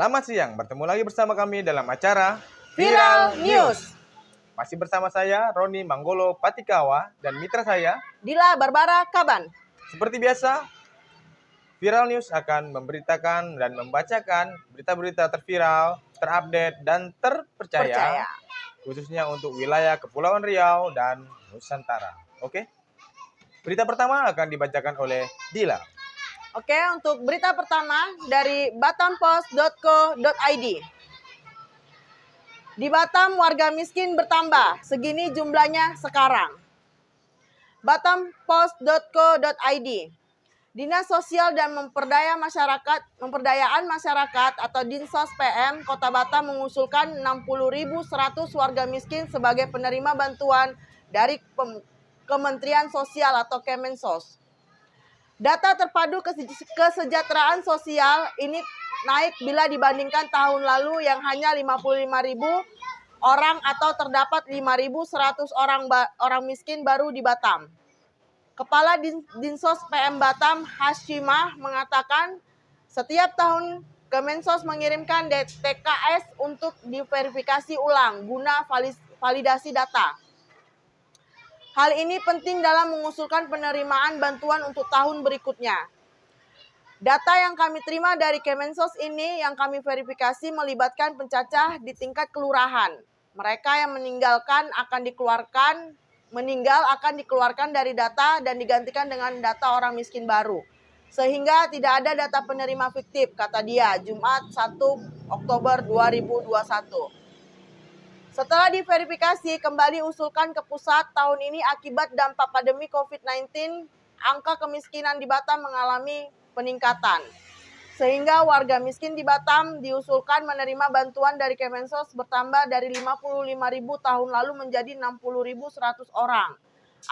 Selamat siang, bertemu lagi bersama kami dalam acara Viral News. Masih bersama saya, Roni Manggolo Patikawa, dan mitra saya, Dila Barbara Kaban. Seperti biasa, Viral News akan memberitakan dan membacakan berita-berita terviral, terupdate, dan terpercaya. Khususnya untuk wilayah Kepulauan Riau dan Nusantara. Oke? Berita pertama akan dibacakan oleh Dila. Oke, untuk berita pertama dari batampost.co.id. Di Batam, warga miskin bertambah, segini jumlahnya sekarang. Batampost.co.id. Dinas Sosial dan Pemberdayaan Masyarakat atau Dinsos PM Kota Batam mengusulkan 60.100 warga miskin sebagai penerima bantuan dari Kementerian Sosial atau Kemensos. Data terpadu kesejahteraan sosial ini naik bila dibandingkan tahun lalu yang hanya 55.000 orang atau terdapat 5.100 orang miskin baru di Batam. Kepala Dinsos PM Batam Hashimah mengatakan setiap tahun Kemensos mengirimkan TKS untuk diverifikasi ulang guna validasi data. Hal ini penting dalam mengusulkan penerimaan bantuan untuk tahun berikutnya. Data yang kami terima dari Kemensos ini yang kami verifikasi melibatkan pencacah di tingkat kelurahan. Mereka yang meninggal akan dikeluarkan dari data dan digantikan dengan data orang miskin baru. Sehingga tidak ada data penerima fiktif, kata dia, Jumat 1 Oktober 2021. Setelah diverifikasi, kembali usulkan ke pusat tahun ini akibat dampak pandemi COVID-19, angka kemiskinan di Batam mengalami peningkatan. Sehingga warga miskin di Batam diusulkan menerima bantuan dari Kemensos bertambah dari 55.000 tahun lalu menjadi 60.100 orang.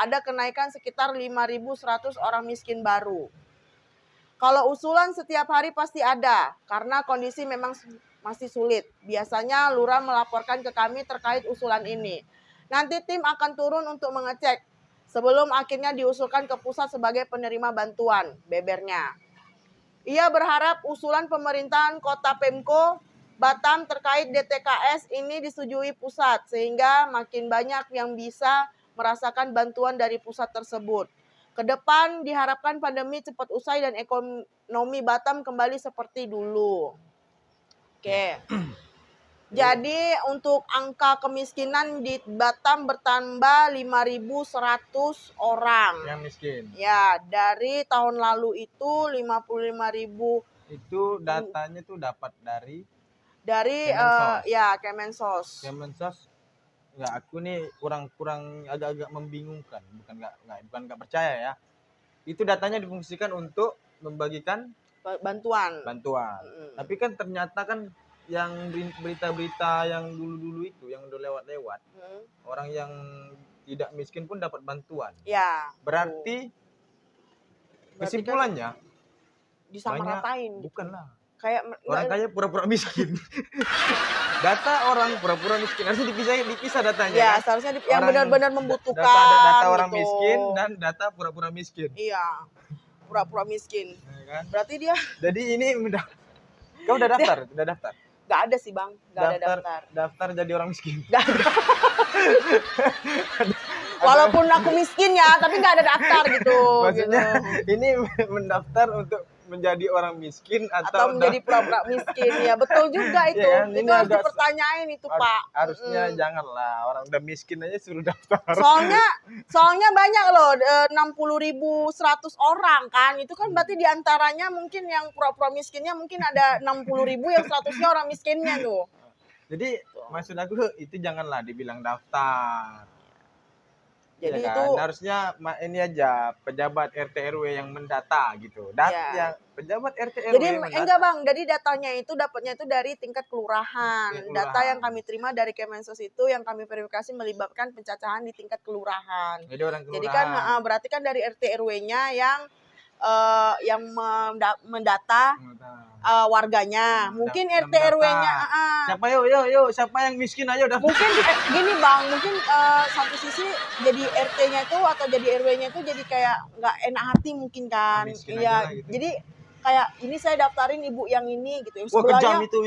Ada kenaikan sekitar 5.100 orang miskin baru. Kalau usulan setiap hari pasti ada, karena kondisi memang masih sulit. Biasanya lurah melaporkan ke kami terkait usulan ini. Nanti tim akan turun untuk mengecek sebelum akhirnya diusulkan ke pusat sebagai penerima bantuan, bebernya. Ia berharap usulan pemerintahan Kota Pemko Batam terkait DTKS ini disetujui pusat sehingga makin banyak yang bisa merasakan bantuan dari pusat tersebut. Kedepan diharapkan pandemi cepat usai dan ekonomi Batam kembali seperti dulu. Oke. Jadi untuk angka kemiskinan di Batam bertambah 5.100 orang. Yang miskin. Ya, dari tahun lalu itu 55.000. Itu datanya tuh dapat dari Kemensos. Kemensos. Ya, aku nih kurang agak-agak membingungkan, bukan nggak percaya ya. Itu datanya difungsikan untuk membagikan bantuan. Tapi kan ternyata kan yang berita-berita yang dulu-dulu itu yang udah lewat-lewat, orang yang tidak miskin pun dapat bantuan. Ya. Berarti kesimpulannya disamaratain. Bukanlah. Kayak orang kaya pura-pura miskin. Data orang pura-pura miskin harusnya dipisah datanya. Ya, kan? seharusnya yang benar-benar membutuhkan. Data orang gitu. miskin dan data pura-pura miskin. Iya. Pura-pura miskin. Ya, kan? Berarti dia. Jadi ini kau udah daftar? Udah daftar? Gak ada sih, Bang. Gak ada daftar. Daftar jadi orang miskin. Gak ada. Walaupun aku miskin ya, tapi gak ada daftar gitu. Maksudnya ini mendaftar untuk menjadi orang miskin atau menjadi pura-pura miskin. Ya betul juga itu. Ya, kan? Itu harus dipertanyain itu, Pak. Harusnya janganlah orang udah miskin aja suruh daftar. Soalnya banyak loh, 60.100 orang kan. Itu kan berarti diantaranya mungkin yang pura-pura miskinnya mungkin ada 60.000 yang 100-nya orang miskinnya tuh. Jadi maksud aku itu janganlah dibilang daftar. Jadi ya kan? itu harusnya ini aja pejabat RT RW yang mendata gitu. Yang pejabat RT RW. Jadi enggak, Bang, jadi datanya itu dapatnya itu dari tingkat kelurahan. Data yang kami terima dari Kemensos itu yang kami verifikasi melibatkan pencacahan di tingkat kelurahan. Jadi orang kelurahan. Jadi kan berarti kan dari RT RW-nya yang mendata warganya. Mungkin RT RW-nya siapa siapa yang miskin ayo daftar. Mungkin gini, Bang, mungkin satu sisi jadi RT-nya itu atau jadi RW-nya itu jadi kayak nggak enak hati mungkin kan. Iya, gitu. Jadi kayak ini saya daftarin ibu yang ini gitu. Yang Wah, kejam itu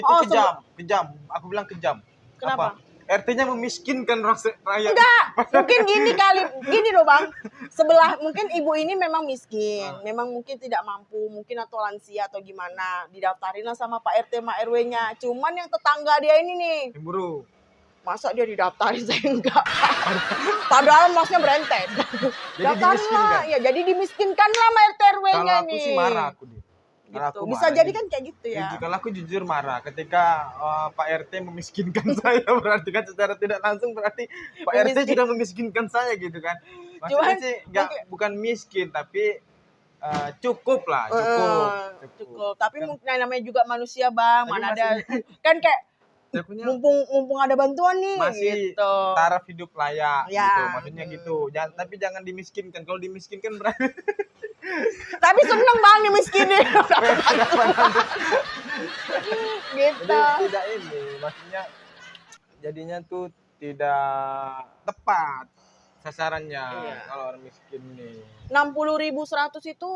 kejam. Aku bilang kejam. Kenapa? RT-nya memiskinkan rakyat. Enggak, mungkin gini loh Bang. Sebelah mungkin ibu ini memang miskin, memang mungkin tidak mampu, mungkin atau lansia atau gimana, didaftarin lah sama Pak RT sama RW-nya. Cuman yang tetangga dia ini nih, cemburu. Masa dia didaftarin saya enggak? Padahal masnya berenten. Daftarin lah, ya jadi dimiskinkan lah sama RT RW-nya nih. Kalau aku sih marah aku deh. Gitu. Bisa jadi kan kayak gitu ya. Kalau aku jujur marah ketika Pak RT memiskinkan saya, berarti kan secara tidak langsung berarti Pak RT sudah memiskinkan saya gitu kan. Maksudnya sih bukan miskin tapi cukup lah, cukup. Tapi kan, namanya juga manusia Bang, mana ada kan kayak mumpung ada bantuan nih masih gitu. Taraf hidup layak gitu, maksudnya gitu. Tapi jangan dimiskinkan. Kalau dimiskinkan berarti tapi seneng Bang dimiskinin. Gitu. Jadi tidak ini, maksudnya jadinya tuh tidak tepat sasarannya. Kalau orang miskin nih 60.100 itu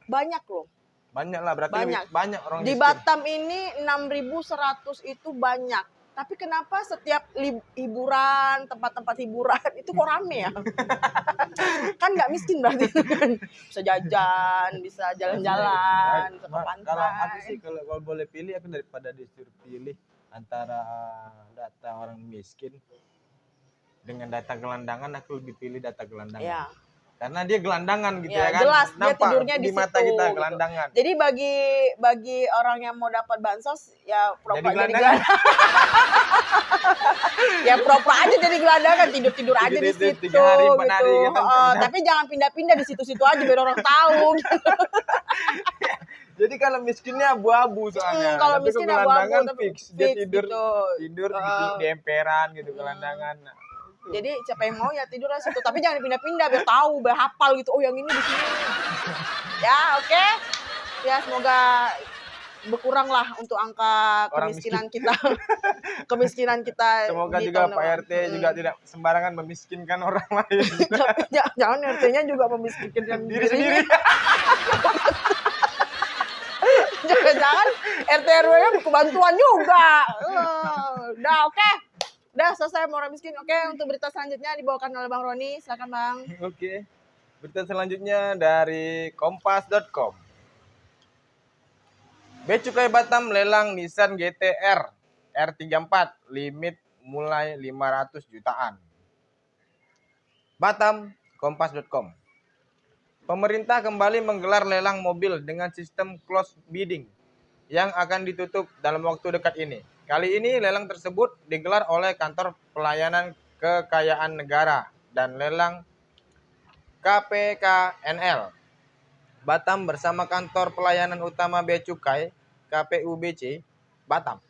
banyak loh. Banyak lah, berarti banyak orang di miskin. Batam ini 6.100 itu banyak. Tapi kenapa setiap hiburan, tempat-tempat hiburan itu kok rame ya? Kan nggak miskin berarti kan. Bisa jajan, bisa jalan-jalan, ke pantai. Kalau aku sih kalau boleh pilih, aku daripada disuruh pilih antara data orang miskin dengan data gelandangan, aku lebih pilih data gelandangan. Ya. Karena dia gelandangan gitu ya kan. Jelas, dia tidurnya di mata situ, kita gelandangan. Gitu. Jadi bagi orang yang mau dapat bansos ya pura-pura jadi gelandangan. Ya pura-pura aja jadi gelandangan, tidur aja di situ 3 hari, 4 gitu. Hari, gitu. Tapi jangan pindah-pindah di situ-situ aja biar orang tahu. Jadi kalau miskinnya abu-abu soalnya. Kalau miskin abu-abu fix. Dia tidur di emperan gitu gelandangan. Jadi siapa yang mau ya tidur lah situ, tapi jangan pindah-pindah biar tahu, biar hafal gitu. Oh yang ini di sini. Ya oke. Ya semoga berkurang lah untuk angka kemiskinan kita. Kemiskinan kita. Semoga juga Pak RT juga tidak sembarangan memiskinkan orang lain. Tapi jangan RT-nya juga memiskinkan diri sendiri. Jangan-jangan RT RW-nya butuh bantuan juga. Udah oke. Udah selesai mau orang miskin. Oke, untuk berita selanjutnya dibawakan oleh Bang Roni. Silakan Bang. Oke. Berita selanjutnya dari kompas.com. Bea Cukai Batam lelang Nissan GT-R R34 limit mulai 500 jutaan. Batam, kompas.com. Pemerintah kembali menggelar lelang mobil dengan sistem closed bidding yang akan ditutup dalam waktu dekat ini. Kali ini lelang tersebut digelar oleh Kantor Pelayanan Kekayaan Negara dan Lelang KPKNL Batam bersama Kantor Pelayanan Utama Bea Cukai KPUBC Batam.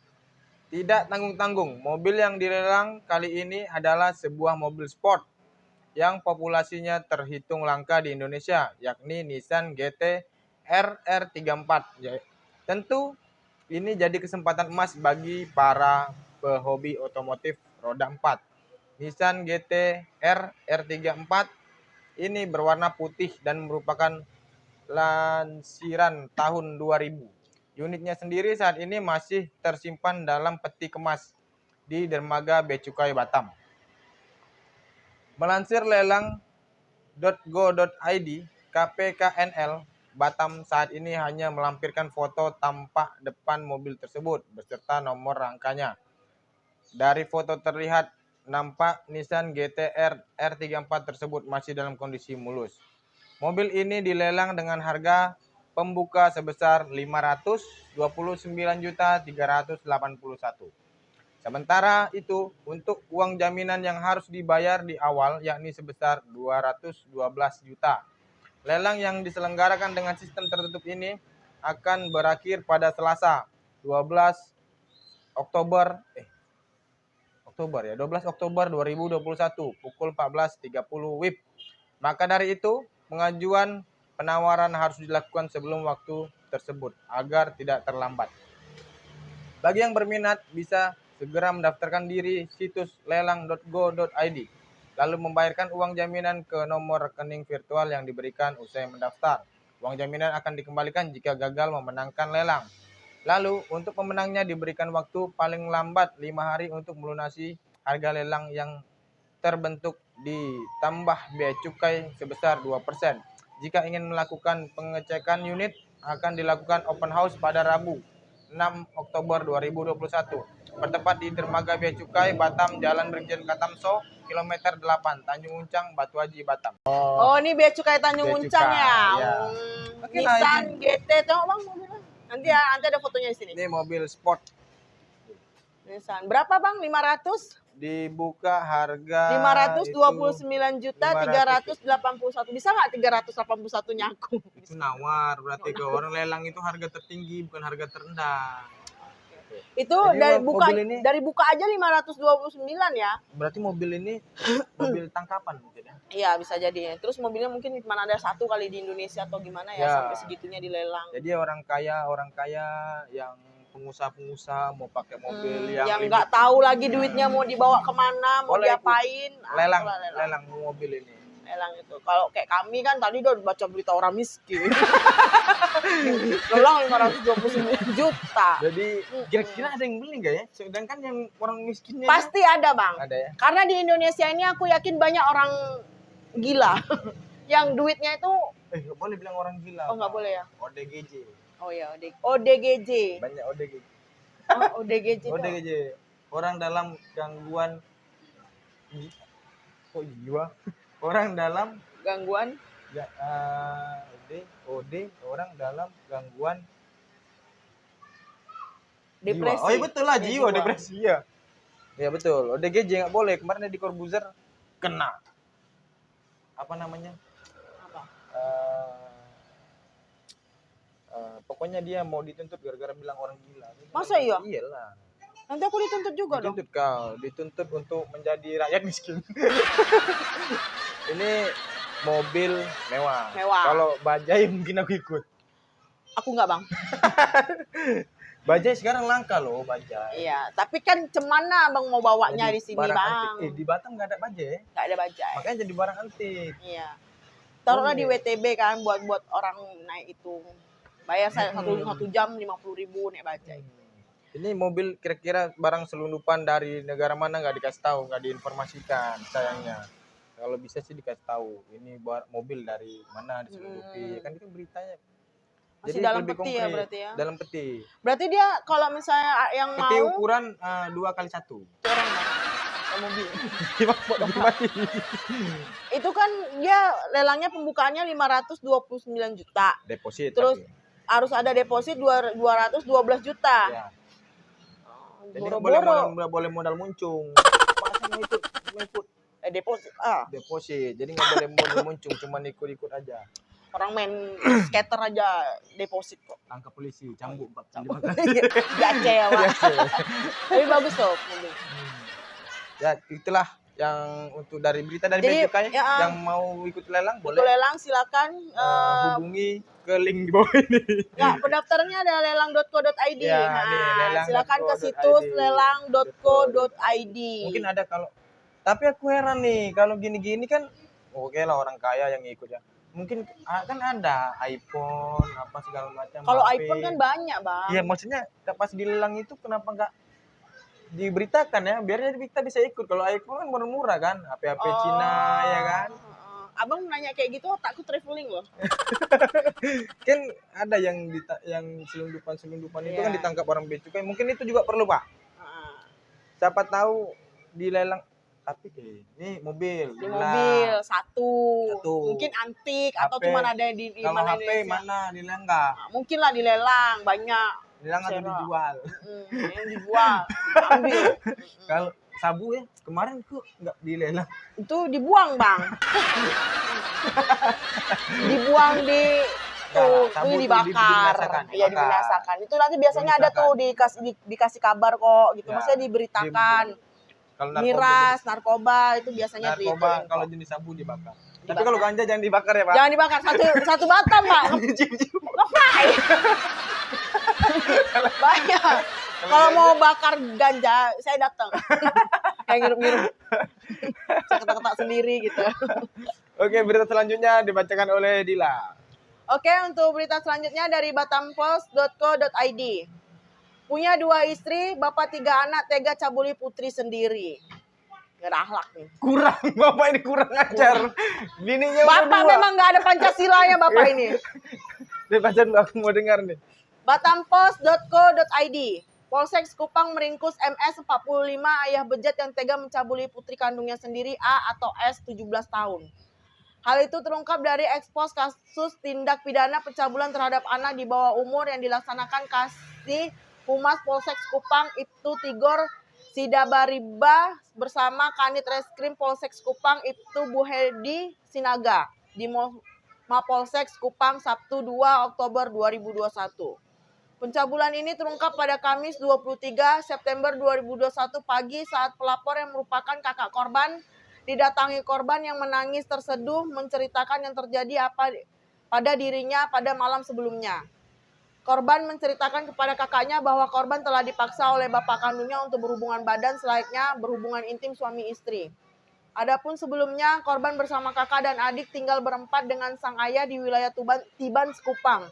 Tidak tanggung-tanggung, mobil yang dilelang kali ini adalah sebuah mobil sport yang populasinya terhitung langka di Indonesia, yakni Nissan GT-R R34. Tentu ini jadi kesempatan emas bagi para pehobi otomotif roda 4. Nissan GT-R R34 ini berwarna putih dan merupakan lansiran tahun 2000. Unitnya sendiri saat ini masih tersimpan dalam peti kemas di dermaga Bea Cukai Batam. Melansir lelang.go.id, KPKNL Batam saat ini hanya melampirkan foto tampak depan mobil tersebut beserta nomor rangkanya. Dari foto terlihat nampak Nissan GT-R R34 tersebut masih dalam kondisi mulus. Mobil ini dilelang dengan harga pembuka sebesar 529.381. Sementara itu, untuk uang jaminan yang harus dibayar di awal yakni sebesar 212 juta. Lelang yang diselenggarakan dengan sistem tertutup ini akan berakhir pada Selasa 12 Oktober 2021 pukul 14.30 WIB. Maka dari itu, pengajuan penawaran harus dilakukan sebelum waktu tersebut agar tidak terlambat. Bagi yang berminat bisa segera mendaftarkan diri situs lelang.go.id. Lalu membayarkan uang jaminan ke nomor rekening virtual yang diberikan usai mendaftar. Uang jaminan akan dikembalikan jika gagal memenangkan lelang. Lalu, untuk pemenangnya diberikan waktu paling lambat 5 hari untuk melunasi harga lelang yang terbentuk, ditambah bea cukai sebesar 2%. Jika ingin melakukan pengecekan unit, akan dilakukan open house pada Rabu, 6 Oktober 2021. Bertempat di Dermaga Bea Cukai Batam, Jalan Brigjen Katamso, kilometer 8, Tanjung Uncang, Batu Haji, Batam. Oh, ini Bea Cukai Tanjung Uncang ya. Ya. Nissan GT, tengok Bang mobilnya. Nanti ada fotonya di sini. Ini mobil sport. Nissan. Berapa Bang? 500? Dibuka harga 529.381. Bisa nggak 381 nyaku? Itu nawar, berarti ke orang lelang itu harga tertinggi, bukan harga terendah. Itu dari buka aja 529 ya. Berarti mobil ini mobil tangkapan mungkin ya. Iya, bisa jadi. Terus mobilnya mungkin cuma ada satu kali di Indonesia atau gimana ya, sampai segitunya dilelang. Jadi orang kaya yang pengusaha mau pakai mobil yang nggak tahu lagi duitnya mau dibawa kemana, mau diapain. Lelang mobil ini. Lelang itu. Kalau kayak kami kan tadi udah baca berita orang miskin. Lelang 529 juta. Jadi kira-kira ada yang beli nggak ya? Sedangkan yang orang miskinnya pasti ada Bang. Ada ya. Karena di Indonesia ini aku yakin banyak orang gila yang duitnya itu. Nggak boleh bilang orang gila. Oh nggak boleh ya. ODGJ. Oh ya ODGJ. Banyak ODGJ. Oh, ODGJ. ODGJ. Orang dalam gangguan. Oh jiwa. Orang dalam gangguan. Ya, orang dalam gangguan depresi. Jiwa. Oh iya betul lah, jiwa depresi ya. Ya betul. ODGJ nggak boleh. Kemarin di Corbuzier kena. Apa namanya? Apa? Pokoknya dia mau dituntut gara-gara bilang orang gila. Masa iya? Iyalah. Nanti aku dituntut juga dituntut dong. Dituntut untuk menjadi rakyat miskin. Ini mobil mewah. Kalau bajai mungkin aku ikut. Aku nggak Bang. Bajai sekarang langka loh, bajai. Iya, tapi kan cemana Bang mau bawanya di sini Bang. Antik. Di Batam nggak ada bajai. Nggak ada bajai. Makanya jadi barang antik. Iya. Taruhlah di WTB kan buat orang naik itu. Bayar saya 1 jam 50.000 naik bajai. Ini mobil kira-kira barang selundupan dari negara mana nggak dikasih tahu, nggak diinformasikan sayangnya. Kalau bisa sih dikasih tahu. Ini mobil dari mana diselundupi. Kan itu beritanya. Masih jadi dalam lebih peti konkret. Ya berarti ya. Dalam peti. Berarti dia kalau misalnya yang peti mau ukuran 2x1. Orang mobil. Mati. Itu kan dia lelangnya pembukaannya 529 juta. Deposit. Terus harus ada deposit 212 juta. Ya. Jadi boro-boro nggak boleh modal muncung. Pasang itu ikut deposit. Deposit. Jadi nggak boleh modal muncung, cuma ikut-ikut aja. Orang main skater aja deposit kok. Tangkap polisi, cambuk 4 Gace ya Pak. Tapi bagus tuh. Ya itulah yang untuk dari berita dari Bea Cukai yang mau ikut lelang boleh. Ikut lelang silakan hubungi ke link di bawah ini. Ya, pendaftarannya ada lelang.co.id. Ya, nah, silakan ke situs lelang.co.id. Mungkin ada tapi aku heran nih kalau gini-gini kan oke lah orang kaya yang ikut ya. Mungkin kan ada iPhone apa segala macam. Kalau iPhone kan banyak Bang. Iya maksudnya pas dilelang itu kenapa nggak diberitakan ya biar kita bisa ikut. Kalau iPhone kan murah kan, HP Cina ya kan. Abang nanya kayak gitu otakku traveling loh. Kan ada yang selundupan itu kan ditangkap orang Bea Cukai. Mungkin itu juga perlu Pak. Siapa tahu dilelang. Tapi ini mobil. Satu. Mungkin antik HP, atau cuma ada di mana HP mana dilelang nggak? Mungkin lah dilelang banyak. Dilelang atau dijual? Yang dijual, ambil. Kalau sabu ya kemarin kok nggak dilelang? Itu dibuang Bang. Dibuang di dibakar. Iya dibinasakan. Itu nanti biasanya ada tuh dikasih kabar kok gitu. Maksudnya diberitakan. Miras, narkoba itu biasanya narkoba kalau jenis sabu dibakar. Tapi kalau ganja jangan dibakar ya Pak. Jangan dibakar satu batang Pak. Ngapain? Banyak. Kalau mau bakar ganja saya datang. Kayak ngirup-ngirup. Saya ketak-ketak sendiri gitu. Oke, berita selanjutnya dibacakan oleh Dila. Oke, untuk berita selanjutnya dari batampost.co.id. Punya 2 istri, bapak 3 anak, tega cabuli putri sendiri. Gak ada akhlak nih. Kurang, bapak ini kurang ajar. Bininya bapak memang gak ada Pancasilanya bapak ini. Baca dulu, aku mau dengar nih. Batampost.co.id. Polsek Kupang meringkus MS 45, ayah bejat yang tega mencabuli putri kandungnya sendiri A atau S 17 tahun. Hal itu terungkap dari ekspos kasus tindak pidana pencabulan terhadap anak di bawah umur yang dilaksanakan Kasih Humas Polsek Kupang Ibtu Tigor Sidabariba bersama Kanit Reskrim Polsek Kupang Ibtu Buhedi Sinaga di Mapolsek Kupang Sabtu 2 Oktober 2021. Pencabulan ini terungkap pada Kamis 23 September 2021 pagi saat pelapor yang merupakan kakak korban didatangi korban yang menangis terseduh menceritakan yang terjadi pada dirinya pada malam sebelumnya. Korban menceritakan kepada kakaknya bahwa korban telah dipaksa oleh bapak kandungnya untuk berhubungan badan selayaknya berhubungan intim suami istri. Adapun sebelumnya korban bersama kakak dan adik tinggal berempat dengan sang ayah di wilayah Tiban, Kupang.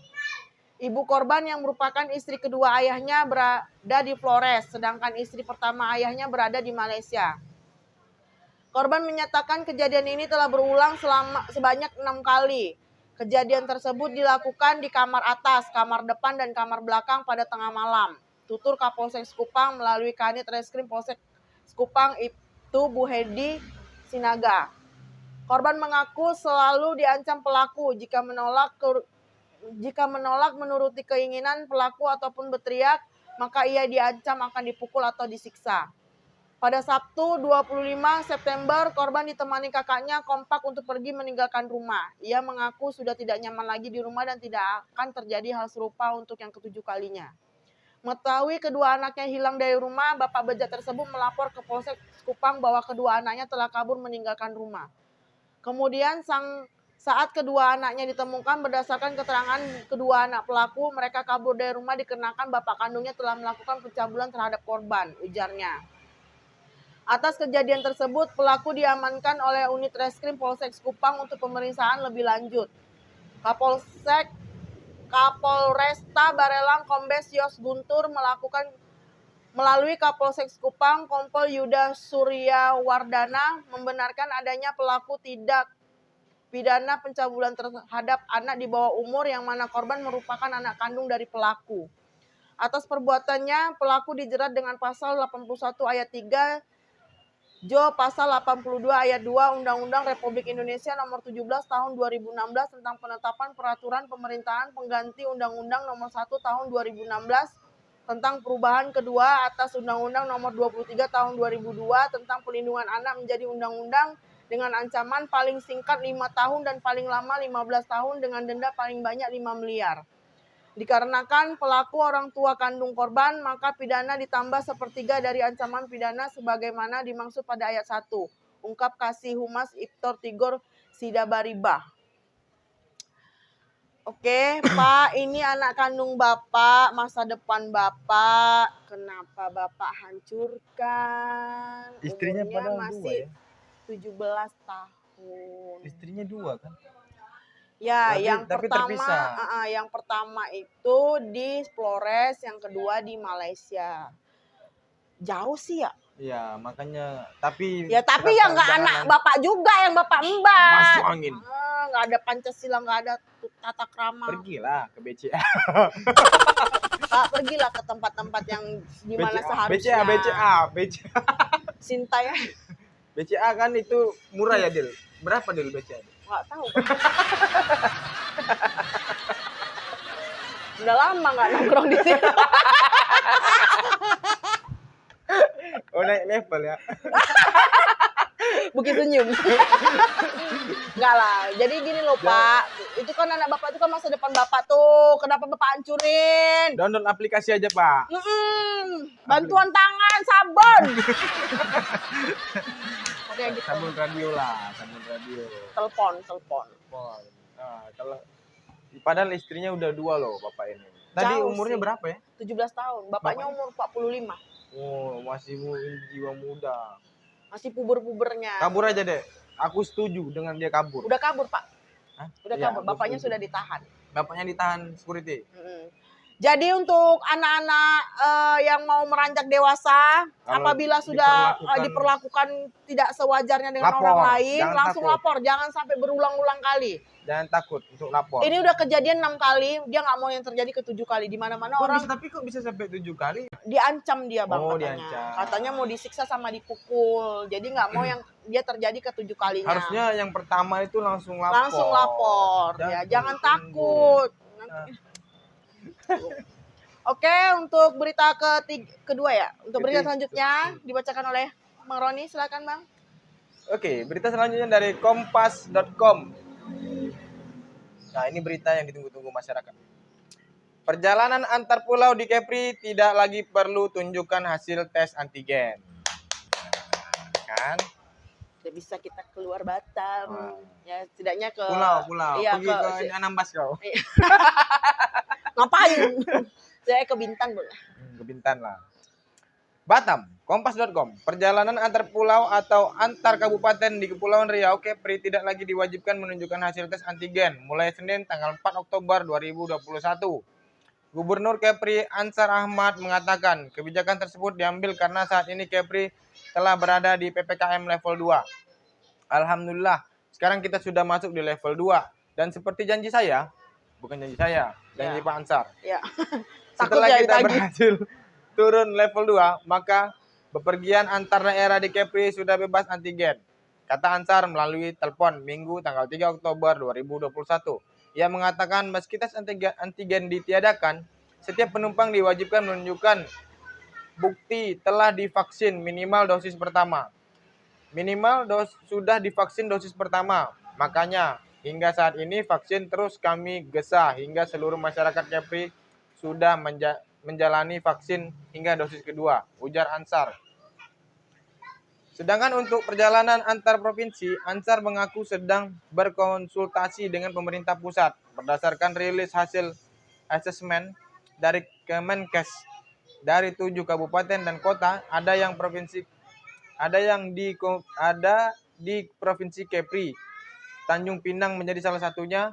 Ibu korban yang merupakan istri kedua ayahnya berada di Flores, sedangkan istri pertama ayahnya berada di Malaysia. Korban menyatakan kejadian ini telah berulang sebanyak 6 kali. Kejadian tersebut dilakukan di kamar atas, kamar depan, dan kamar belakang pada tengah malam. Tutur Kapolsek Kupang melalui Kanit Reskrim Polsek Kupang Ibtu Buhedi Sinaga. Korban mengaku selalu diancam pelaku jika menolak menuruti keinginan pelaku ataupun berteriak, maka ia diancam akan dipukul atau disiksa. Pada Sabtu 25 September, korban ditemani kakaknya kompak untuk pergi meninggalkan rumah. Ia mengaku sudah tidak nyaman lagi di rumah dan tidak akan terjadi hal serupa untuk yang ke-7 kalinya. Mengetahui kedua anaknya hilang dari rumah, bapak bejat tersebut melapor ke Polsek Kupang bahwa kedua anaknya telah kabur meninggalkan rumah. Kemudian saat kedua anaknya ditemukan berdasarkan keterangan kedua anak pelaku, mereka kabur dari rumah dikarenakan bapak kandungnya telah melakukan pencabulan terhadap korban, ujarnya. Atas kejadian tersebut, pelaku diamankan oleh unit reskrim Polsek Kupang untuk pemeriksaan lebih lanjut. Kapolresta Barelang Kombes Yos Guntur melalui Kapolsek Kupang Kompol Yuda Surya Wardana membenarkan adanya pelaku tindak pidana pencabulan terhadap anak di bawah umur yang mana korban merupakan anak kandung dari pelaku. Atas perbuatannya, pelaku dijerat dengan pasal 81 ayat 3 pasal 82 ayat 2 Undang-Undang Republik Indonesia Nomor 17 Tahun 2016 tentang penetapan peraturan pemerintahan pengganti Undang-Undang Nomor 1 Tahun 2016 tentang perubahan kedua atas Undang-Undang Nomor 23 Tahun 2002 tentang pelindungan anak menjadi undang-undang dengan ancaman paling singkat 5 tahun dan paling lama 15 tahun dengan denda paling banyak 5 miliar. Dikarenakan pelaku orang tua kandung korban, maka pidana ditambah sepertiga dari ancaman pidana sebagaimana dimaksud pada ayat 1. Ungkap Kasih Humas Ibtu Tigor Sidabariba. Oke, Pak, ini anak kandung Bapak, masa depan Bapak. Kenapa Bapak hancurkan? Istrinya pada masih 2 ya? 17 tahun. Istrinya 2 kan? Ya, yang pertama itu di Flores, yang kedua di Malaysia. Jauh sih ya? Iya, makanya tapi ya nggak anak Bapak juga, yang Bapak Mbak. Masuk angin. Nggak ada Pancasila, nggak ada tata krama. Pergilah ke BCA. Pak, pergilah ke tempat-tempat yang di mana seharusnya. BCA. Sinta ya. BCA kan itu murah ya, Dil? Berapa Dil BCA? Nggak tahu. Udah lama nggak nongkrong di sini. Oh, naik level ya. Bukit Senyum. Enggak lah. Jadi gini loh, Pak. Itu kan anak Bapak itu kan masa depan Bapak tuh. Kenapa Bapak hancurin? Download aplikasi aja, Pak. Bantuan tangan, sabun. Oke, gitu. Sabun radio lah, sabun radio. Telepon. Nah, kalau padahal istrinya udah 2 loh Bapak ini. Tadi jauh umurnya sih. berapa ya? 17 tahun. Bapaknya umur 45. Oh, masih jiwa muda. Masih puber-pubernya. Kabur aja deh. Aku setuju dengan dia kabur. Udah kabur, Pak. Hah? Udah Ya, kabur. Bapaknya sudah ditahan. bapaknya ditahan security. Jadi untuk anak-anak yang mau meranjak dewasa, kalau apabila sudah diperlakukan tidak sewajarnya dengan orang lain, langsung lapor. Jangan sampai berulang-ulang kali. Jangan takut untuk lapor. Ini udah kejadian 6 kali, dia nggak mau yang terjadi ke 7 kali. Di mana-mana orang. Tapi kok bisa sampai 7 kali? Diancam dia bang katanya. Diancam. Katanya mau disiksa sama dipukul. Jadi nggak mau yang dia terjadi ke 7 kalinya. Harusnya yang pertama itu langsung lapor. Langsung lapor. Ya, jangan takut. Oke, untuk berita kedua ya. Untuk berita selanjutnya dibacakan oleh Bang Roni, silakan Bang. Oke, berita selanjutnya dari kompas.com. Nah, ini berita yang ditunggu-tunggu masyarakat. Perjalanan antar pulau di Kepri tidak lagi perlu tunjukkan hasil tes antigen. Kan? Tidak bisa kita keluar Batam. Ya, setidaknya ke pulau. Iya, pergi ke Anambas kau. Ngapain? Saya ke Bintan boleh. Ke Bintan lah. Batam, kompas.com. Perjalanan antar pulau atau antar kabupaten di Kepulauan Riau Kepri tidak lagi diwajibkan menunjukkan hasil tes antigen mulai Senin tanggal 4 Oktober 2021. Gubernur Kepri Ansar Ahmad mengatakan kebijakan tersebut diambil karena saat ini Kepri telah berada di PPKM level 2. Alhamdulillah, sekarang kita sudah masuk di level 2 dan seperti janji saya, bukan janji saya, janji Pak Ansar. Ya. Setelah kita berhasil turun level 2, maka bepergian antar daerah di Kepri sudah bebas antigen. Kata Ansar melalui telepon Minggu tanggal 3 Oktober 2021. Ia mengatakan meski tes antigen ditiadakan, setiap penumpang diwajibkan menunjukkan bukti telah divaksin minimal dosis pertama. Sudah divaksin dosis pertama. Makanya hingga saat ini vaksin terus kami gesa hingga seluruh masyarakat Kepri sudah menjalani vaksin hingga dosis kedua, ujar Ansar. Sedangkan untuk perjalanan antar provinsi, Ansar mengaku sedang berkonsultasi dengan pemerintah pusat. Berdasarkan rilis hasil asesmen dari Kemenkes, dari 7 kabupaten dan kota, ada di Provinsi Kepri. Tanjung Pinang menjadi salah satunya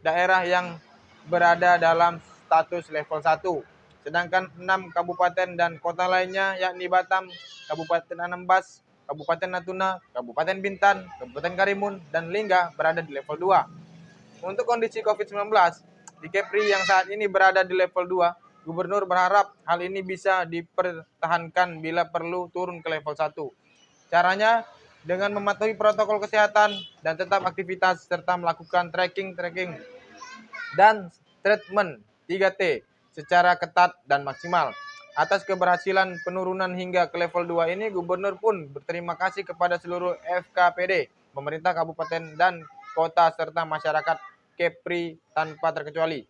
daerah yang berada dalam status level 1. Sedangkan 6 kabupaten dan kota lainnya yakni Batam, Kabupaten Anambas, Kabupaten Natuna, Kabupaten Bintan, Kabupaten Karimun, dan Lingga berada di level 2. Untuk kondisi COVID-19 di Kepri yang saat ini berada di level 2, Gubernur berharap hal ini bisa dipertahankan bila perlu turun ke level 1. Caranya dengan mematuhi protokol kesehatan dan tetap aktivitas serta melakukan tracking dan treatment 3T secara ketat dan maksimal. Atas keberhasilan penurunan hingga ke level 2 ini, Gubernur pun berterima kasih kepada seluruh FKPD, pemerintah kabupaten dan kota serta masyarakat Kepri tanpa terkecuali.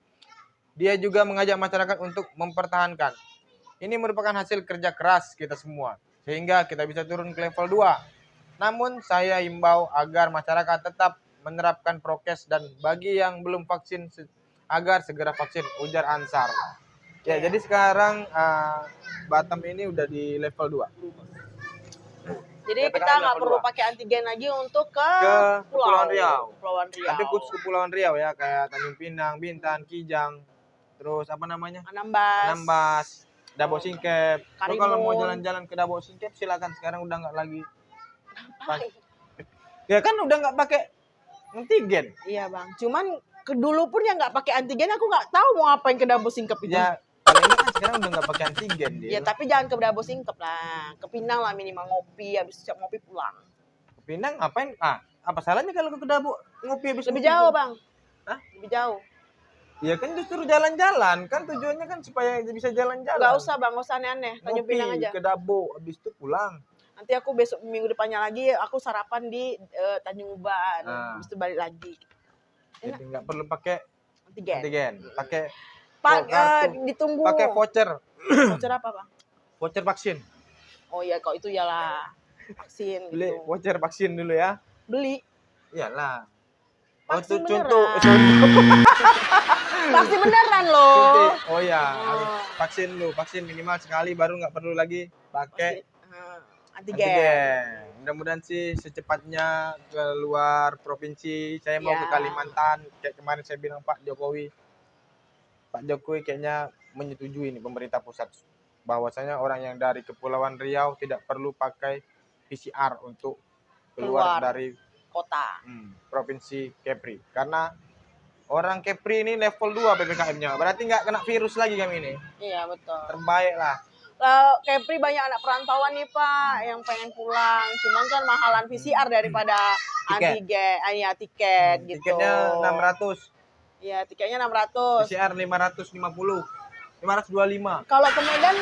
Dia juga mengajak masyarakat untuk mempertahankan. Ini merupakan hasil kerja keras kita semua, sehingga kita bisa turun ke level 2. Namun saya himbau agar masyarakat tetap menerapkan prokes dan bagi yang belum vaksin agar segera vaksin, ujar Ansar. Ya, jadi sekarang Batam ini udah di level 2. Jadi kita nggak perlu pakai antigen lagi untuk ke Kepulauan Riau. Tapi khusus Kepulauan Riau ya, kayak Tanjung Pinang, Bintan, Kijang, terus apa namanya? Anambas, Dabo Singkep. Kalau mau jalan-jalan ke Dabo Singkep silakan, sekarang udah nggak lagi. Ya kan udah nggak pakai antigen. Iya bang, cuman dulu pun yang nggak pakai antigen aku nggak tahu mau ngapain ke Dabo Singkep itu. Ya, kalau ini kan sekarang udah nggak pakai antigen dia. Ya tapi jangan ke Dabo Singkep lah, ke Pinang lah minimal ngopi, habis siap ngopi pulang. Ke Pinang ngapain? Apa salahnya kalau ke Dabo ngopi habis? Lebih jauh bang. Hah? Lebih jauh. Ya kan justru jalan-jalan, kan tujuannya kan supaya bisa jalan-jalan. Nggak usah bang, nggak usah aneh-aneh, Tanjung Pinang aja. Ke Dabo, habis itu pulang. Nanti aku besok minggu depannya lagi aku sarapan di Tanjung Uban, habis itu balik lagi. Jadi nggak perlu pakai antigen. Pakai ditunggu. Pakai voucher. Voucher apa bang? Voucher vaksin. Oh iya, kalau itu iyalah vaksin. Beli gitu. voucher vaksin dulu ya. Beli. Iyalah. Vaksin contoh. Vaksin beneran loh. Oh ya, vaksin minimal sekali baru nggak perlu lagi pakai antigen. Mudah-mudahan sih secepatnya keluar provinsi. Saya mau ke Kalimantan. Kayak kemarin saya bilang Pak Jokowi kayaknya menyetujui ini pemerintah pusat bahwasanya orang yang dari Kepulauan Riau tidak perlu pakai PCR untuk keluar dari kota provinsi Kepri, karena orang Kepri ini level 2 PPKM-nya, berarti nggak kena virus lagi kami ini. Iya betul. Terbaik lah. Kepri banyak anak perantauan nih Pak yang pengen pulang, cuman kan mahalan PCR daripada antigen, tiket gitu. Tiketnya 600. Iya, tiketnya 600. PCR 550. 525. Kalau ke Medan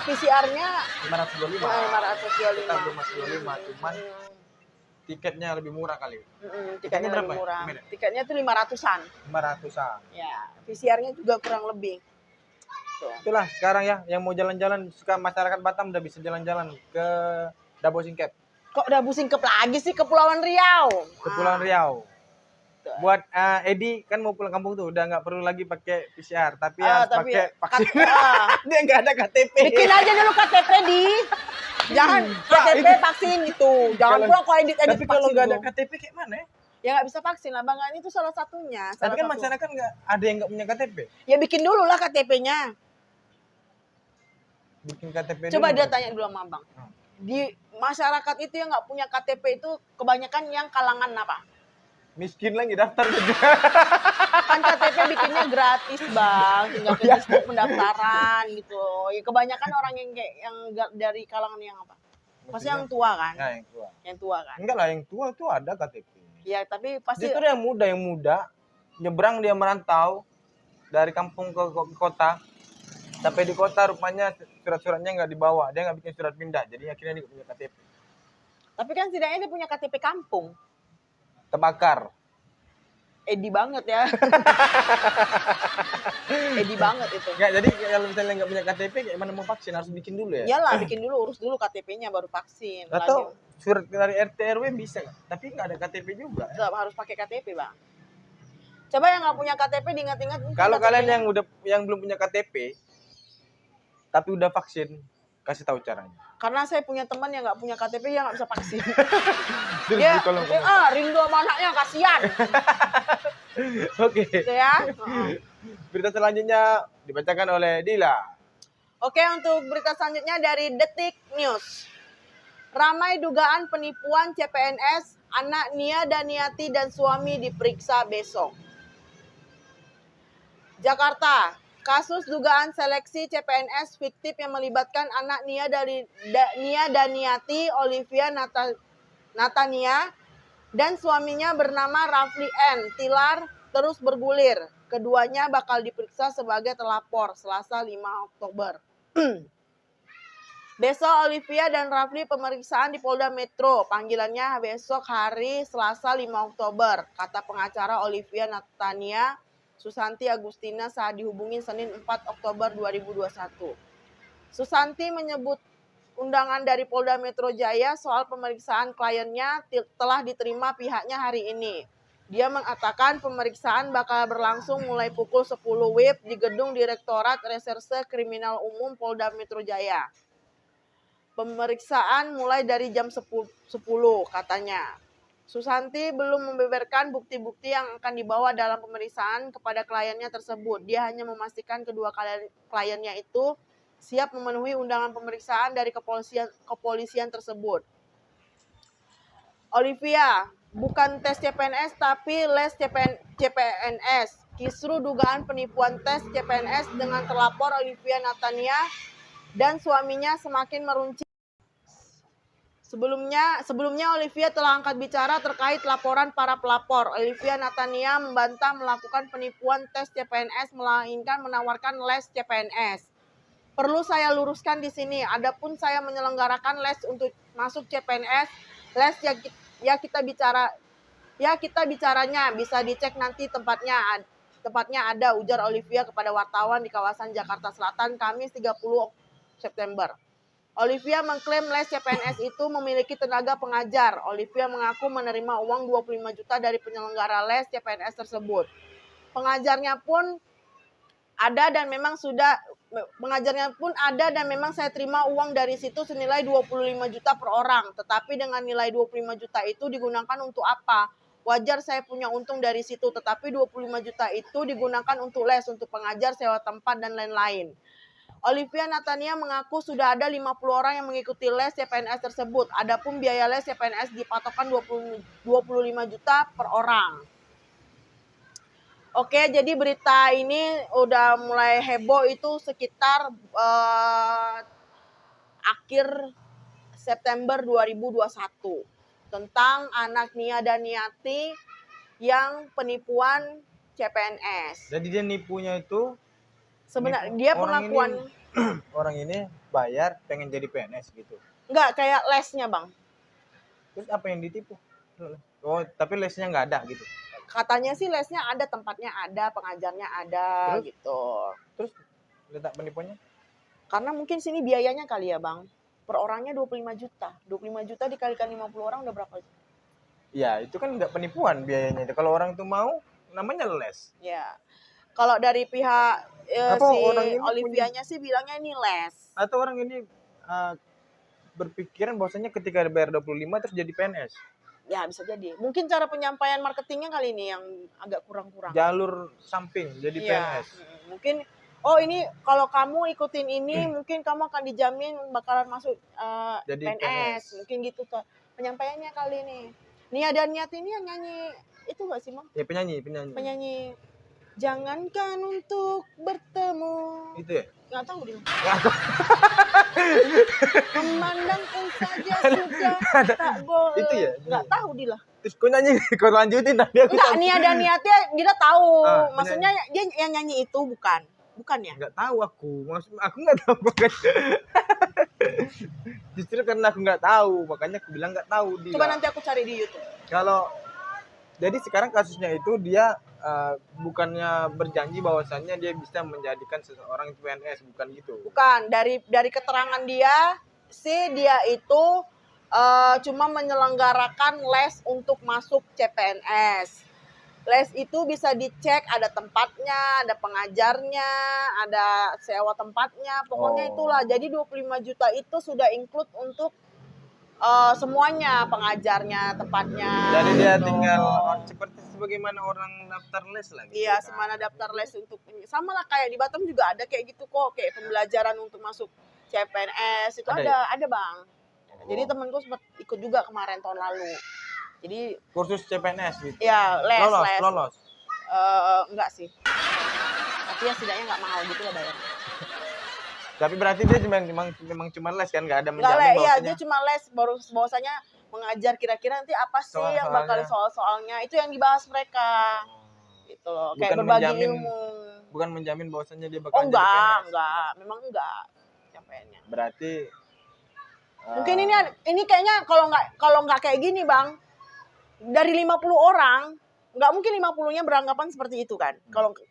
PCR-nya 525. 525. Kita belum masih 25, cuman tiketnya lebih murah kali. Tiketnya lebih murah. Tiketnya tuh 500-an. 500-an. Ya, PCR-nya juga kurang lebih. Tuh. Itulah sekarang ya, yang mau jalan-jalan, suka masyarakat Batam udah bisa jalan-jalan ke Dabo Singkep. Kok Dabo Singkep lagi sih, Kepulauan Riau? Kepulauan Riau. Buat Edi kan mau pulang kampung tuh udah nggak perlu lagi pakai PCR, tapi pakai vaksin. Dia nggak ada KTP. Bikin aja dulu KTP di. Jangan KTP vaksin itu. Jangan pula kok edit tapi kalau nggak ada KTP kayak mana? Ya nggak bisa vaksin lah Bang, ini tuh salah satunya. Tapi kan masyarakat nggak ada yang nggak punya KTP. Ya bikin dulu lah KTP-nya. Bikin KTP. Coba dia tanya dulu sama Bang. Di masyarakat itu yang nggak punya KTP itu kebanyakan yang kalangan apa? Miskin lagi daftar juga. Kan KTP bikinnya gratis Bang, tinggal ke Facebook pendaftaran gitu. Ya kebanyakan orang yang kayak yang dari kalangan yang apa? Pasti yang tua kan? Ya, yang tua. Yang tua kan? Enggak lah, yang tua tuh ada KTP. Ya, tapi pasti justru yang muda nyebrang, dia merantau dari kampung ke kota. Sampai di kota rupanya surat-suratnya nggak dibawa, dia nggak bikin surat pindah, jadi akhirnya dia punya KTP. Tapi kan setidaknya dia punya KTP kampung. Terbakar. Edi banget ya. Edi banget itu. Nggak, jadi kalau misalnya nggak punya KTP, kayak mana mau vaksin, harus bikin dulu ya? Iyalah, bikin dulu, urus dulu KTP-nya baru vaksin. Atau surat dari RT RW bisa, tapi nggak ada KTP juga. Tetap harus pakai KTP Bang. Coba yang nggak punya KTP diingat-ingat. Kalau kalian yang belum punya KTP, tapi udah vaksin, kasih tahu caranya. Karena saya punya teman yang nggak punya KTP, yang nggak bisa vaksin. Dia rindu sama anaknya, kasihan. Oke. Gitu ya. Berita selanjutnya dibacakan oleh Dila. Oke, untuk berita selanjutnya dari Detik News. Ramai dugaan penipuan CPNS, anak Nia Daniati dan suami diperiksa besok. Jakarta. Kasus dugaan seleksi CPNS fiktif yang melibatkan anak Nia Daniati, Olivia Natania, dan suaminya bernama Rafli N. Tilar terus bergulir. Keduanya bakal diperiksa sebagai terlapor Selasa 5 Oktober. Besok Olivia dan Rafli pemeriksaan di Polda Metro. Panggilannya besok hari Selasa 5 Oktober. Kata pengacara Olivia Natania, Susanti Agustina saat dihubungi Senin 4 Oktober 2021. Susanti menyebut undangan dari Polda Metro Jaya soal pemeriksaan kliennya telah diterima pihaknya hari ini. Dia mengatakan pemeriksaan bakal berlangsung mulai pukul 10 WIB di gedung Direktorat Reserse Kriminal Umum Polda Metro Jaya. Pemeriksaan mulai dari jam 10 katanya. Susanti belum membeberkan bukti-bukti yang akan dibawa dalam pemeriksaan kepada kliennya tersebut. Dia hanya memastikan kedua kliennya itu siap memenuhi undangan pemeriksaan dari kepolisian tersebut. Olivia, bukan tes CPNS tapi les CPNS. Kisru dugaan penipuan tes CPNS dengan terlapor Olivia Natania dan suaminya semakin meruncing. Sebelumnya Olivia telah angkat bicara terkait laporan para pelapor. Olivia Natania membantah melakukan penipuan tes CPNS melainkan menawarkan les CPNS. Perlu saya luruskan di sini, adapun saya menyelenggarakan les untuk masuk CPNS, les kita bicaranya bisa dicek nanti tempatnya ada, ujar Olivia kepada wartawan di kawasan Jakarta Selatan Kamis 30 September. Olivia mengklaim les CPNS itu memiliki tenaga pengajar. Olivia mengaku menerima uang 25 juta dari penyelenggara les CPNS tersebut. Pengajarnya pun ada dan memang sudah pengajarnya pun ada dan memang saya terima uang dari situ senilai 25 juta per orang. Tetapi dengan nilai 25 juta itu digunakan untuk apa? Wajar saya punya untung dari situ, tetapi 25 juta itu digunakan untuk les, untuk pengajar, sewa tempat, dan lain-lain. Olivia Natania mengaku sudah ada 50 orang yang mengikuti les CPNS tersebut. Adapun biaya les CPNS dipatokkan 25 juta per orang. Oke, jadi berita ini udah mulai heboh itu sekitar akhir September 2021 tentang anak Nia dan Niati yang penipuan CPNS. Jadi dia nipunya itu sebenarnya dia pengakuan orang ini bayar pengen jadi PNS gitu. Enggak, kayak lesnya, Bang. Terus apa yang ditipu? Oh, tapi lesnya nggak ada gitu. Katanya sih lesnya ada, tempatnya ada, pengajarnya ada. Terus, gitu. Terus letak penipuannya? Karena mungkin sini biayanya kali ya, Bang. Per orangnya 25 juta. 25 juta dikalikan 50 orang udah berapa? Ya, itu kan nggak penipuan biayanya. Kalau orang tuh mau, namanya les. Ya. Kalau dari pihak si Olivianya sih bilangnya ini les. Atau orang ini berpikiran bahwasanya ketika bayar 25 terus jadi PNS. Ya, bisa jadi. Mungkin cara penyampaian marketingnya kali ini yang agak kurang-kurang. Jalur samping jadi PNS. Mungkin ini kalau kamu ikutin ini mungkin kamu akan dijamin bakalan masuk jadi PNS. Mungkin gitu tuh penyampaiannya kali ini. Nia dan Niati ini yang nyanyi itu gak sih, Mang? Ya, penyanyi. Jangankan untuk bertemu. Itu ya? Nggak tahu dia. Memandang pun saja sudah tak boleh. Itu ya? Nggak tahu dia lah. Terus kau nyanyi, kau lanjutin tadi aku. Enggak, Nia dan Niati dia tahu. Maksudnya dia yang nyanyi itu bukan ya? Nggak tahu aku. Maksud aku nggak tahu makanya. Justru karena aku nggak tahu, makanya aku bilang nggak tahu dia. Coba nanti aku cari di YouTube. Jadi sekarang kasusnya itu dia bukannya berjanji bahwasannya dia bisa menjadikan seseorang itu PNS, bukan gitu. Bukan, dari keterangan dia itu cuma menyelenggarakan les untuk masuk CPNS. Les itu bisa dicek, ada tempatnya, ada pengajarnya, ada sewa tempatnya, pokoknya itulah. Jadi 25 juta itu sudah include untuk semuanya, pengajarnya, tempatnya. Jadi dia tinggal seperti sebagaimana orang daftar les lagi. Iya, semana daftar les untuk sama lah kayak di Batam juga ada kayak gitu kok, kayak pembelajaran untuk masuk CPNS itu ada Bang. Jadi temanku sempat ikut juga kemarin tahun lalu. Jadi kursus CPNS gitu. Ya, Lolos. Enggak sih. Tapi ya setidaknya enggak mahal gitu lah bayarnya. Tapi berarti dia memang cuma les kan, nggak ada menjamin bahwasanya. Iya, dia cuma les, bahwasanya mengajar kira-kira nanti apa sih yang bakal soal-soalnya itu yang dibahas mereka. Gitu loh, kayak berbagi ilmu. Bukan menjamin bahwasanya dia bakal jadi PNS. Memang enggak campaiannya. Berarti mungkin ini kayaknya kalau nggak kayak gini, Bang. Dari 50 orang, nggak mungkin 50-nya beranggapan seperti itu kan.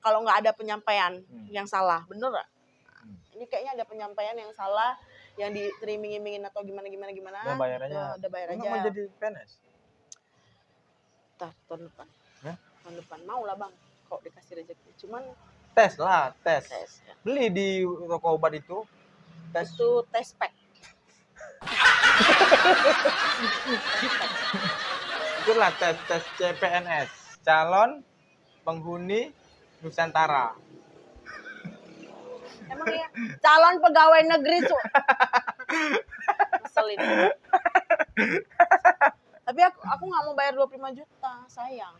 Kalau nggak ada penyampaian yang salah, bener nggak? Ini kayaknya ada penyampaian yang salah, yang diteriming-imingin atau gimana. Udah bayar aja. Udah bayar aja. Mau jadi PNS? Tahun depan. Tahun depan mau lah, Bang. Kok dikasih rezeki. Cuman tes. Ya. Beli di toko obat itu. Itu tes pack. Itulah tes CPNS, calon penghuni Nusantara. Emang ya calon pegawai negeri tuh. Ngeselin. Tapi aku nggak mau bayar 25 juta, sayang.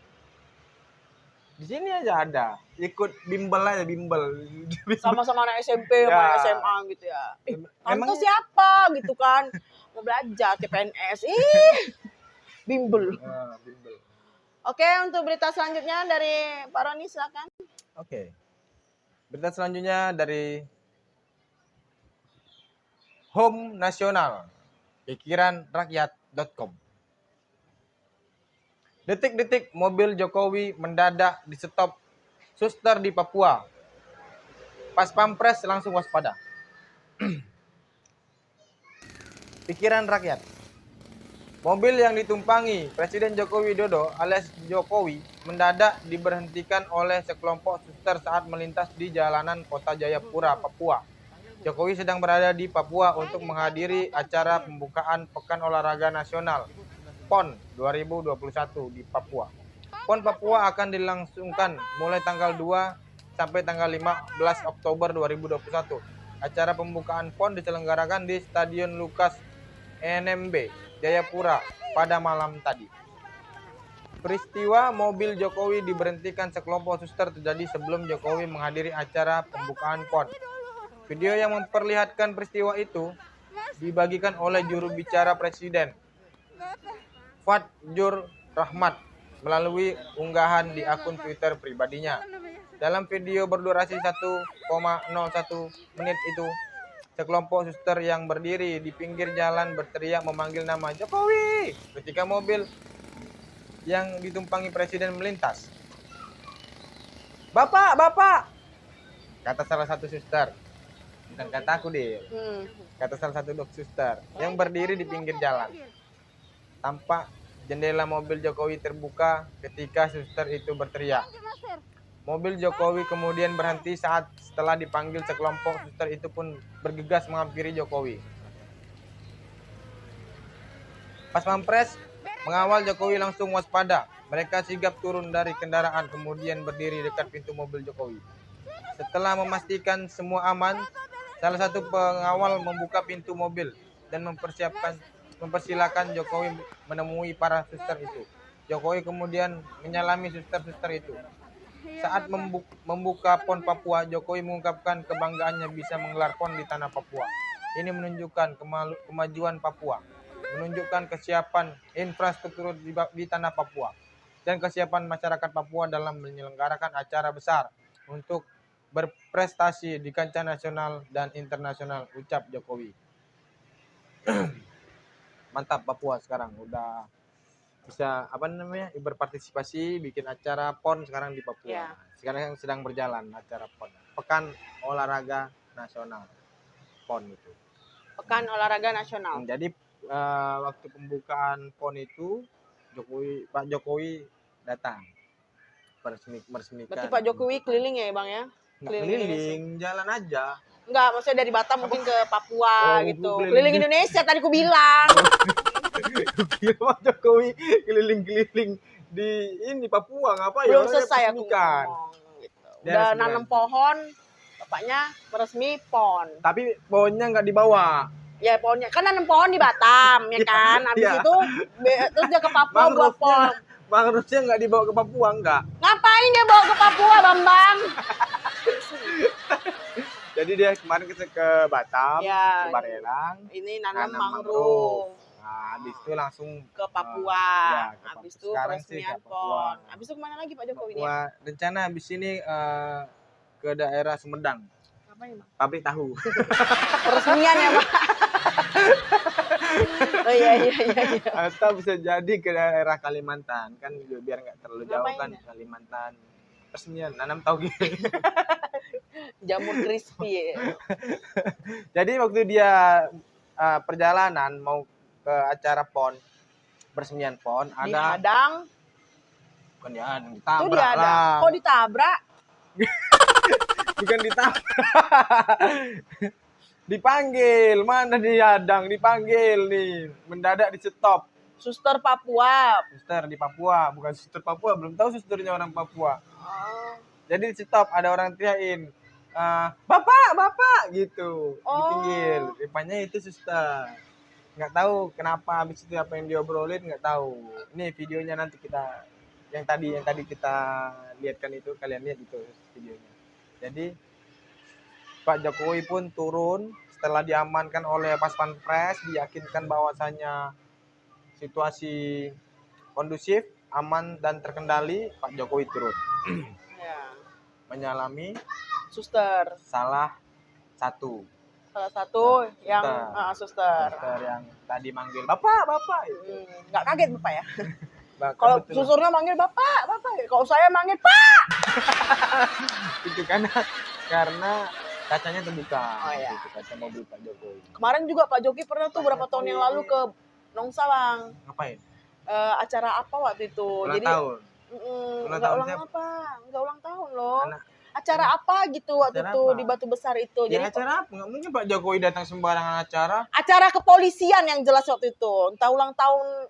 Di sini aja ada. Ikut bimbel aja, bimbel. Sama-sama anak SMP, sama SMA gitu ya. Tante siapa gitu kan. Mau belajar CPNS. Bimbel. Bimbel. Oke, untuk berita selanjutnya dari Pak Roni silakan. Oke. Berita selanjutnya dari Home Nasional, pikiranrakyat.com. Detik-detik mobil Jokowi mendadak di stop suster di Papua. Pas pampres langsung waspada. Pikiran rakyat. Mobil yang ditumpangi Presiden Joko Widodo alias Jokowi mendadak diberhentikan oleh sekelompok suster saat melintas di jalanan Kota Jayapura, Papua. Jokowi sedang berada di Papua untuk menghadiri acara pembukaan Pekan Olahraga Nasional PON 2021 di Papua. PON Papua akan dilangsungkan mulai tanggal 2 sampai tanggal 15 Oktober 2021. Acara pembukaan PON diselenggarakan di Stadion Lukas NMB, Jayapura pada malam tadi. Peristiwa mobil Jokowi diberhentikan sekelompok suster terjadi sebelum Jokowi menghadiri acara pembukaan PON. Video yang memperlihatkan peristiwa itu dibagikan oleh juru bicara Presiden, Fadjur Rahmat, melalui unggahan di akun Twitter pribadinya. Dalam video berdurasi 1,01 menit itu, sekelompok suster yang berdiri di pinggir jalan berteriak memanggil nama Jokowi ketika mobil yang ditumpangi Presiden melintas. "Bapak, Bapak!" kata salah satu suster. Bukan kata aku, Dil. Kata salah satu suster yang berdiri di pinggir jalan. Tampak jendela mobil Jokowi terbuka ketika suster itu berteriak. Mobil Jokowi kemudian berhenti setelah dipanggil sekelompok suster itu pun bergegas menghampiri Jokowi. Pas Pampres mengawal Jokowi langsung waspada. Mereka sigap turun dari kendaraan kemudian berdiri dekat pintu mobil Jokowi. Setelah memastikan semua aman, salah satu pengawal membuka pintu mobil dan mempersilakan Jokowi menemui para suster itu. Jokowi kemudian menyalami suster-suster itu. Saat membuka PON Papua, Jokowi mengungkapkan kebanggaannya bisa menggelar PON di tanah Papua. Ini menunjukkan kemajuan Papua, menunjukkan kesiapan infrastruktur di tanah Papua, dan kesiapan masyarakat Papua dalam menyelenggarakan acara besar untuk berprestasi di kancah nasional dan internasional, ucap Jokowi. Mantap, Papua sekarang udah bisa berpartisipasi bikin acara PON sekarang di Papua. Ya. Sekarang sedang berjalan acara PON, Pekan Olahraga Nasional PON itu. Pekan Olahraga Nasional. Jadi waktu pembukaan PON itu Pak Jokowi datang meresmikan. Berarti Pak Jokowi keliling ya, Bang ya? Keliling jalan aja. Enggak, maksudnya dari Batam mungkin ke Papua gitu. Keliling Indonesia tadi ku bilang. Pak Jokowi keliling-keliling di Papua, ngapain? Belum selesai aku ngomong gitu. Udah nanam pohon, bapaknya meresmi PON. Tapi pohonnya nggak dibawa. Ya pohonnya kan nanam pohon di Batam ya kan. Habis itu terus dia ke Papua buat PON. Mangrove-nya nggak dibawa ke Papua, enggak? Ngapain dia bawa ke Papua, Bambang? Jadi dia kemarin ke Batam, ya, ke Barelang. Ini nanam mangrove. Nah, habis itu langsung ke Papua. Habis itu peresmian PON. Habis itu kemana lagi Pak Jokowi? Papua. Rencana habis ini ke daerah Sumedang. Ngapain, Bang? Pabrik tahu. Peresmian ya, Pak. Oh iya. Atau bisa jadi ke daerah Kalimantan, kan biar nggak terlalu jauh kan ya? Kalimantan. Peresmian nanam tahu gitu. Jamur crispy ya. Jadi waktu dia perjalanan mau ke acara PON, peresmian PON, ada dihadang. Bukan dihadang, ditabrak lah. Kok ditabrak? Bukan ditabrak. Dipanggil, mana dihadang, dipanggil nih, mendadak di stop. Suster Papua. Suster di Papua, bukan suster Papua, belum tahu susternya orang Papua. Jadi di stop, ada orang teriakin, bapak gitu, dipanggil. Rupanya itu suster. Nggak tahu kenapa habis itu apa yang diobrolin, nggak tahu. Ini videonya nanti kita, yang tadi kita lihatkan itu, kalian lihat itu videonya. Jadi Pak Jokowi pun turun setelah diamankan oleh Pas Pampres, diyakinkan bahwasannya situasi kondusif, aman dan terkendali. Pak Jokowi turun. Ya. Menyalami suster. Salah satu yang suster yang tadi manggil bapak. Nggak kaget bapak ya? Kalau susurnya manggil bapak. Kalau saya manggil Pak. Itu karena kacanya terbuka. Oh ya. Gitu, kaca mobil Pak Jokowi. Kemarin juga Pak Jokowi pernah tuh berapa tahun yang lalu ke Nongsa, Bang. Ngapain? Acara apa waktu itu? Ulang tahun. Enggak ulang tahun loh. Acara apa gitu waktu Acara itu apa? di Batu Besar itu. Ya Jadi acara apa? Nggak mungkin Pak Jokowi datang sembarangan acara. acara kepolisian yang jelas waktu itu. Entah ulang tahun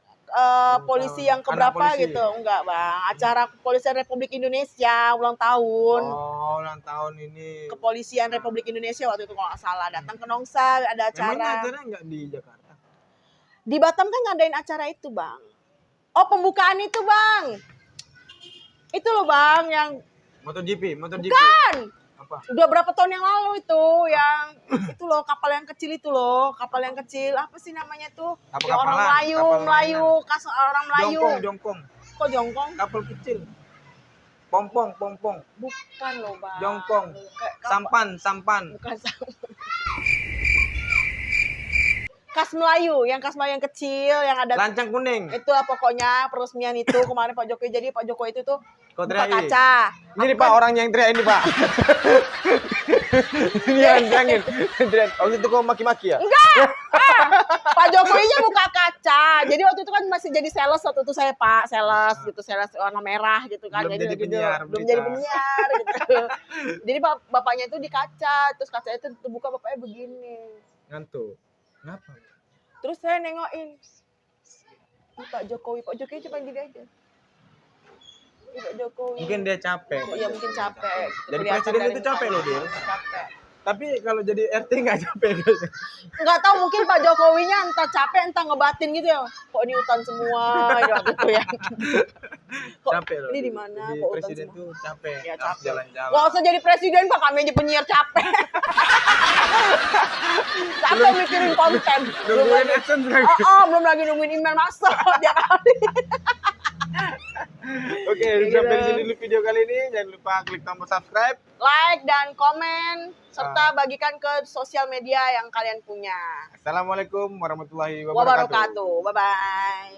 polisi yang Anak keberapa polisi. gitu. Enggak, Bang. Acara Kepolisian Republik Indonesia ulang tahun. Oh, ulang tahun ini. Kepolisian Republik Indonesia waktu itu kalau nggak salah datang ke Nongsa ada acara. Emangnya acaranya nggak di Jakarta? Di Batam kan ngadain acara itu, Bang. Oh, pembukaan itu, Bang. Itu loh, Bang, yang MotoGP. kan Apa? udah berapa tahun yang lalu itu yang itu loh kapal yang kecil itu loh, kapal yang kecil apa sih namanya tuh? Kapal Yang orang Melayu, orang Melayu. Jongkong. Kok jongkong? Kapal kecil. Pompong. Bukan loh, Bang. Jongkong. Sampan. Bukan sampan. Kas Melayu yang kecil yang ada Lancang kuning. itulah pokoknya peresmian itu kemarin Pak Jokowi. Jadi Pak Jokowi itu tuh Kau buka teriak kaca. Ini Pak orang yang teriak ini Pak. Ini yang teriakin. Waktu itu kau maki-maki ya? Enggak. Pak Jokowinya buka kaca. Jadi waktu itu kan masih jadi sales waktu itu saya Pak, sales warna merah gitu kan. Belum jadi gitu. penyiar, Belum berita. jadi penyiar gitu. Jadi bapaknya itu di kaca, terus kacanya itu terbuka bapaknya begini. Ngantuk. Kenapa? Terus saya nengokin. Pak Jokowi cuma gini aja. Pak Jokowi. Mungkin dia capek. Iya mungkin capek. Jadi Kelihatan presiden dari itu capek loh dia. Capek. Tapi kalau jadi RT nggak capek. Nggak tahu mungkin Pak Jokowinya entah capek entah ngebatin gitu ya. Kok ini hutan semua gitu ya. Kok Capek loh. ini di mana? Jadi Kok hutan presiden semua? tuh capek. Ya, Harus capek. jalan-jalan. Nggak usah jadi presiden Pak, kami aja penyiar capek. Capek mikirin konten. Nungguin AdSense lagi. Belum lagi nungguin email masuk tiap hari. Oke, sampai di sini dulu video kali ini. Jangan lupa klik tombol subscribe. Like dan komen serta bagikan ke sosial media yang kalian punya. Assalamualaikum warahmatullahi wabarakatuh. Bye bye.